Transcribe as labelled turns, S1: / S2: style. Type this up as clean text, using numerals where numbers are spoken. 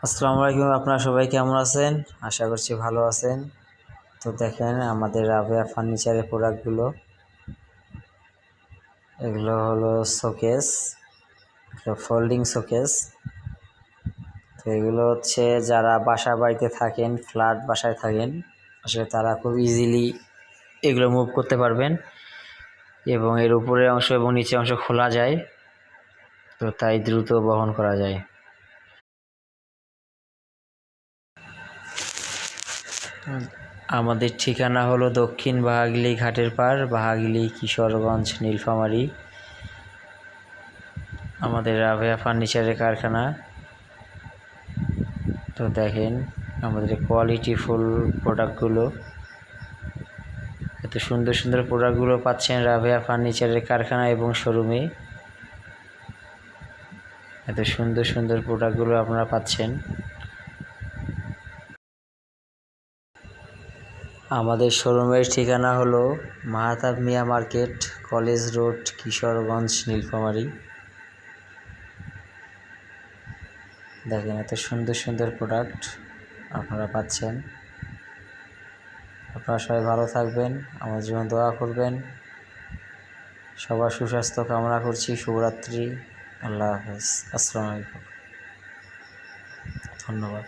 S1: আসসালামু আলাইকুম। আপনারা সবাই কেমন আছেন? আশা করছি ভালো আছেন। তো দেখেন আমাদের রাবেয়া ফার্নিচারের প্রোডাক্টগুলো, এগুলো হলো শোকেস, ফোল্ডিং শোকেস। তো এগুলো হচ্ছে যারা বাসা বাড়িতে থাকেন, ফ্ল্যাট বাসায় থাকেন, আসলে তারা খুব ইজিলি এগুলো মুভ করতে পারবেন এবং এর উপরের অংশ এবং নিচের অংশ খোলা যায়, তো তাই দ্রুত বহন করা যায়। আমাদের ঠিকানা হলো দক্ষিণ বাহাগিলি ঘাটের পাড়, বাহাগিলি, কিশোরগঞ্জ, নীলফামারী। আমাদের রাবেয়া ফার্নিচারের কারখানা। তো দেখেন আমাদের কোয়ালিটিফুল প্রোডাক্টগুলো, এত সুন্দর সুন্দর প্রোডাক্টগুলো পাচ্ছেন রাবেয়া ফার্নিচারের কারখানা এবং শোরুমে। এত সুন্দর সুন্দর প্রোডাক্টগুলো আপনারা পাচ্ছেন। আমাদের শোরুমের ঠিকানা হলো Mahatab Mia market, college road, Kishoreganj, Nilphamari. দেখেন এত সুন্দর সুন্দর প্রোডাক্ট আপনারা পাচ্ছেন। আপনারা সবাই ভালো থাকবেন, আমার জন্য দোয়া করবেন। সবার সুস্বাস্থ্য কামনা করছি। শুভরাত্রি। আল্লাহ হাফেজ। আসসালামু আলাইকুম। ধন্যবাদ।